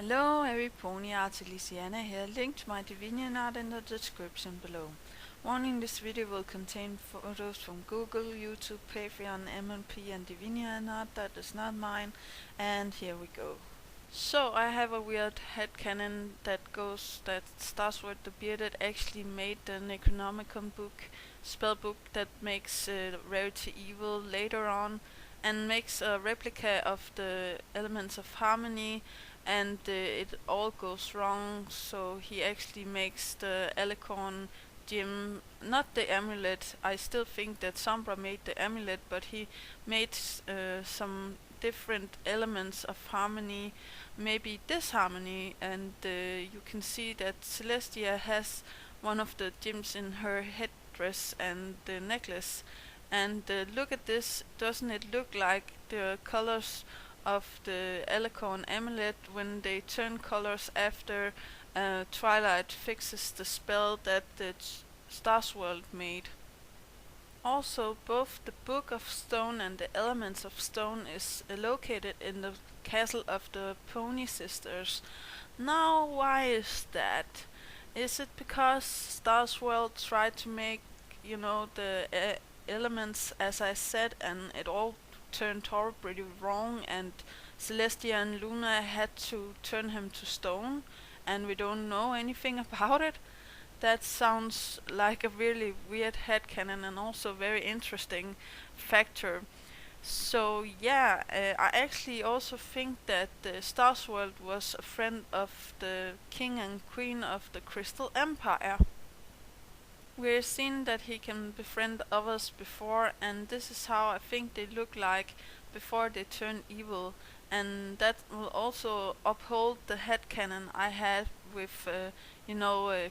Hello, every pony Artilisiana here. Link to my Divinian art in the description below. Warning: this video will contain photos from Google, YouTube, Patreon, MLP and Divinian art that is not mine. And here we go. So I have a weird headcanon that goes that starswirl the Bearded actually made the Necronomicon book, spellbook that makes Rarity evil later on, and makes a replica of the elements of harmony, and it all goes wrong. So he actually makes the Alicorn gem, not the amulet. I still think that Sombra made the amulet, but he made some different elements of harmony, maybe disharmony, and you can see that Celestia has one of the gems in her headdress and the necklace. And look at this, doesn't it look like the colors of the Alicorn amulet when they turn colors after Twilight fixes the spell that the starswirl made? Also, both the Book of Stone and the Elements of Stone is located in the castle of the Pony Sisters. Now, why is that? Is it because starswirl tried to make, the elements as I said, and it all turned horribly wrong, and Celestia and Luna had to turn him to stone, and we don't know anything about it? That sounds like a really weird headcanon and also very interesting factor. So yeah, I actually also think that the starswirl was a friend of the king and queen of the Crystal Empire. We've seen that he can befriend others before, and this is how I think they look like before they turn evil, and that will also uphold the headcanon I had with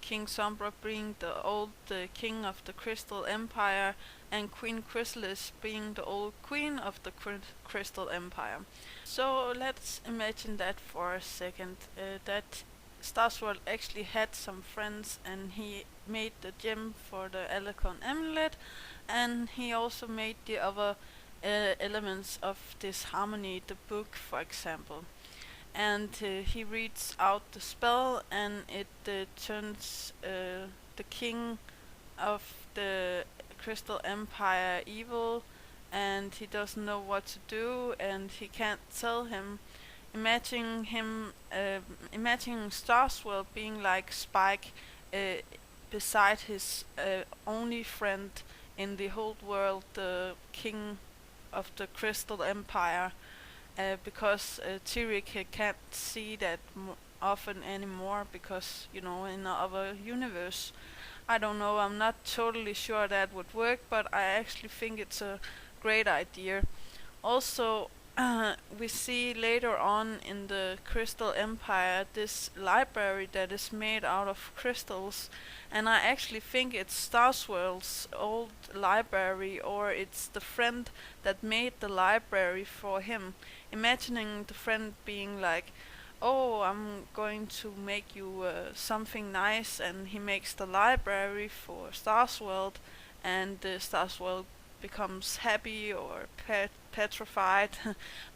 King Sombra being the old king of the Crystal Empire, and Queen Chrysalis being the old queen of the Crystal Empire. So let's imagine that for a second, that starswirl actually had some friends, and he made the gem for the Alicorn amulet, and he also made the other elements of this harmony, the book for example. And he reads out the spell, and it turns the king of the Crystal Empire evil, and he doesn't know what to do, and he can't tell him. Imagining starswirl being like Spike beside his only friend in the whole world, the king of the Crystal Empire, because Tyric can't see that often anymore because, in another universe. I don't know, I'm not totally sure that would work, but I actually think it's a great idea. Also, we see later on in the Crystal Empire this library that is made out of crystals, and I actually think it's starswirl's old library, or it's the friend that made the library for him. Imagining the friend being like, oh, I'm going to make you something nice, and he makes the library for starswirl, and the starswirl becomes happy or petrified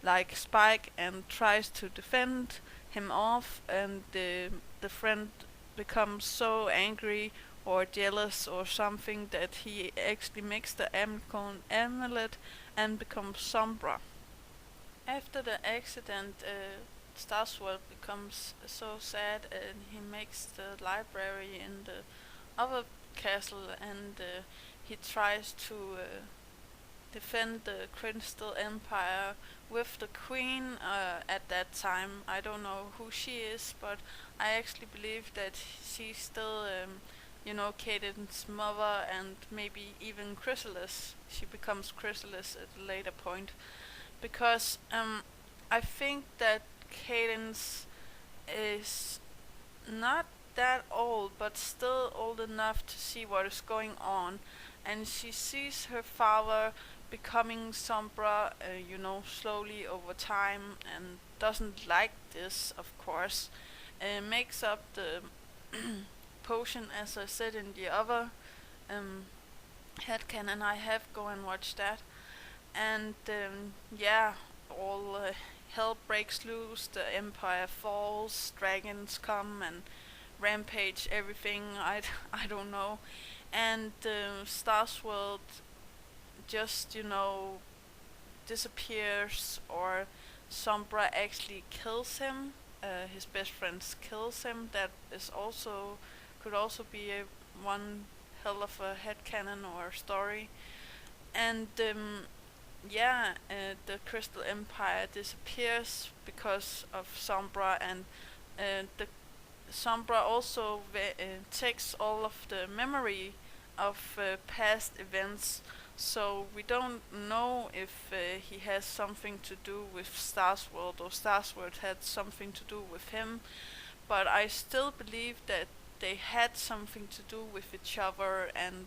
like Spike, and tries to defend him off, and the friend becomes so angry or jealous or something that he actually makes the amulet and becomes Sombra. After the accident, starswirl becomes so sad, and he makes the library in the other castle, and he tries to defend the Crystal Empire with the queen at that time. I don't know who she is, but I actually believe that she's still, Caden's mother, and maybe even Chrysalis. She becomes Chrysalis at a later point, because I think that Cadence is not that old, but still old enough to see what is going on, and she sees her father becoming Sombra, slowly over time, and doesn't like this, of course. Makes up the potion, as I said in the other headcanon I have. Go and watch that. And yeah, all hell breaks loose, the empire falls, dragons come and rampage everything. I don't know. And Starswirl just, disappears, or Sombra actually kills him. His best friend kills him. That is also could also be one hell of a headcanon or story. And the Crystal Empire disappears because of Sombra, and the Sombra also takes all of the memory of past events, so we don't know if he has something to do with Starsworld, or Starsworld had something to do with him, but I still believe that they had something to do with each other. And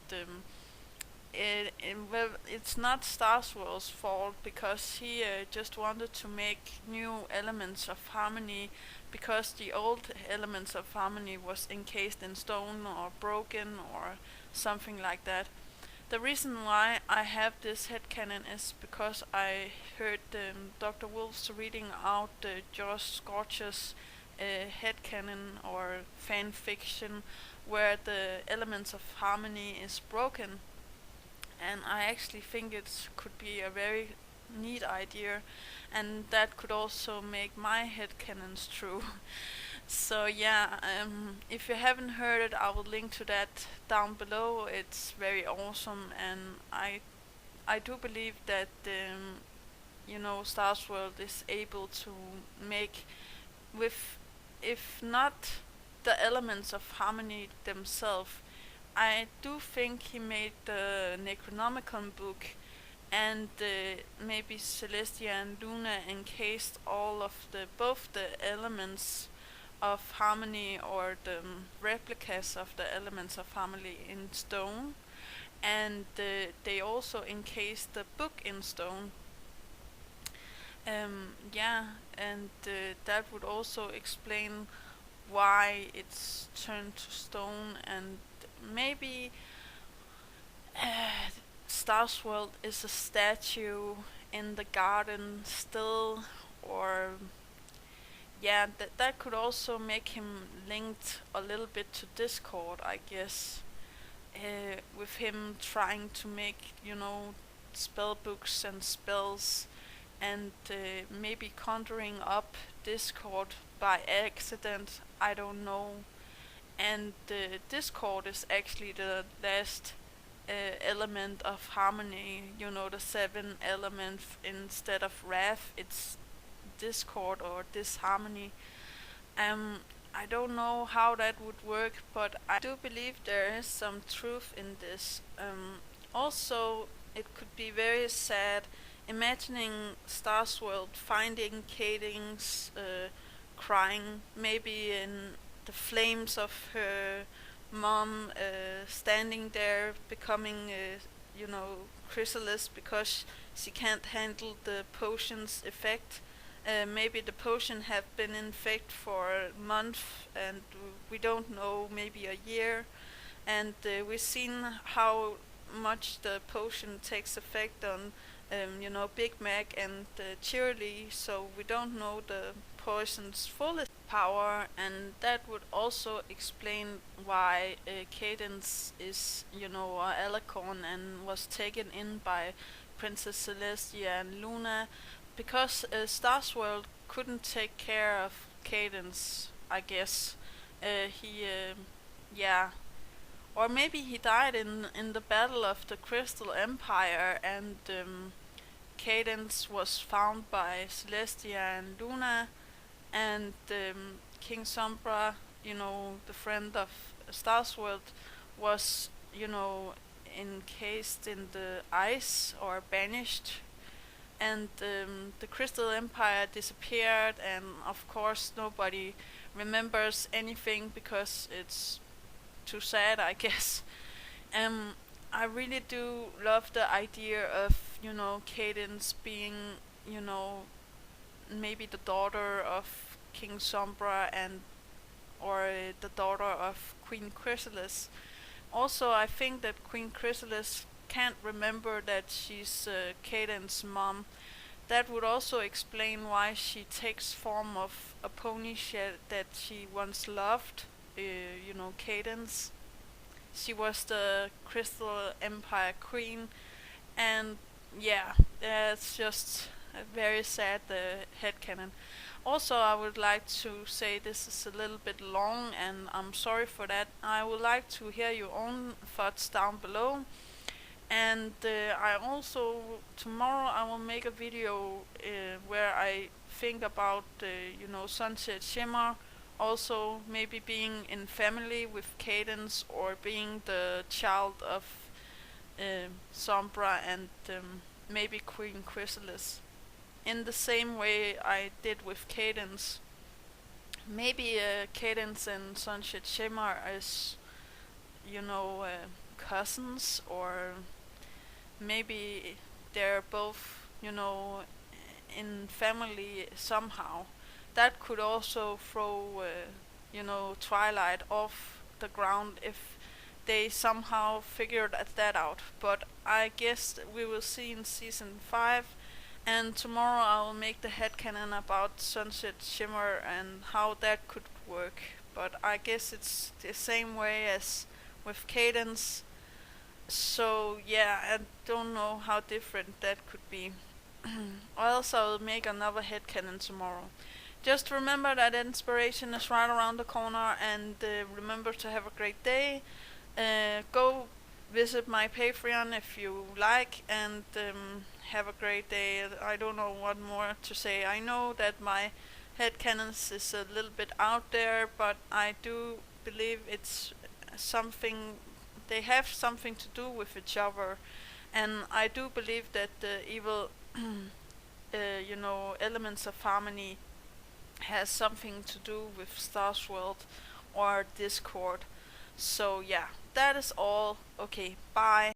well, it's not Starswirl's fault, because he just wanted to make new elements of harmony, because the old elements of harmony was encased in stone or broken or something like that. The reason why I have this headcanon is because I heard Dr. Wolf's reading out Josh Scorcher's headcanon or fan fiction, where the elements of harmony is broken, and I actually think it could be a very neat idea, and that could also make my headcanons true. So yeah, if you haven't heard it, I will link to that down below. It's very awesome, and I do believe that Starsworld is able to make, with, if not the elements of harmony themselves, I do think he made the Necronomicon book, and maybe Celestia and Luna encased all of both the elements of harmony, or the replicas of the elements of harmony in stone, and they also encased the book in stone. And that would also explain why it's turned to stone, and maybe Starsworld is a statue in the garden still, or that could also make him linked a little bit to Discord, I guess, with him trying to make, spell books and spells, and maybe conjuring up Discord by accident, I don't know. And Discord is actually the last element of harmony, the 7 element instead of wrath, it's discord or disharmony. I don't know how that would work, but I do believe there is some truth in this. Also, it could be very sad imagining Starsworld finding Cadence crying, maybe in the flames of her mom, standing there becoming chrysalis, because she can't handle the potion's effect. Maybe the potion have been in effect for a month, and we don't know, maybe a year, and we've seen how much the potion takes effect on Big Mac and Cheerly, so we don't know the poison's fullest power, and that would also explain why Cadence is, a alicorn and was taken in by Princess Celestia and Luna, because Starsworld couldn't take care of Cadence, I guess. He, or maybe he died in the battle of the Crystal Empire, and Cadence was found by Celestia and Luna, and King Sombra, the friend of Starsworld, was, encased in the ice or banished, and the Crystal Empire disappeared, and of course nobody remembers anything because it's too sad, I guess. I really do love the idea of, Cadence being, maybe the daughter of King Sombra, and or the daughter of Queen Chrysalis. Also, I think that Queen Chrysalis can't remember that she's Cadence's mom. That would also explain why she takes form of a pony that she once loved, Cadence. She was the Crystal Empire Queen, and yeah, it's just a very sad headcanon. Also, I would like to say this is a little bit long, and I'm sorry for that. I would like to hear your own thoughts down below. And I also, tomorrow I will make a video where I think about, Sunset Shimmer. Also, maybe being in family with Cadence, or being the child of Sombra and maybe Queen Chrysalis. In the same way I did with Cadence. Maybe Cadence and Sunset Shimmer as, cousins, or maybe they're both, in family somehow. That could also throw, Twilight off the ground if they somehow figured that out. But I guess we will see in season 5. And tomorrow I will make the headcanon about Sunset Shimmer and how that could work. But I guess it's the same way as with Cadence. So yeah, I don't know how different that could be. Or else I'll make another headcanon tomorrow. Just remember that inspiration is right around the corner, and remember to have a great day. Go visit my Patreon if you like, and have a great day. I don't know what more to say. I know that my headcanons is a little bit out there, but I do believe it's something, they have something to do with each other, and I do believe that the evil elements of harmony has something to do with starswirl or Discord. So yeah, that is all. Okay, bye.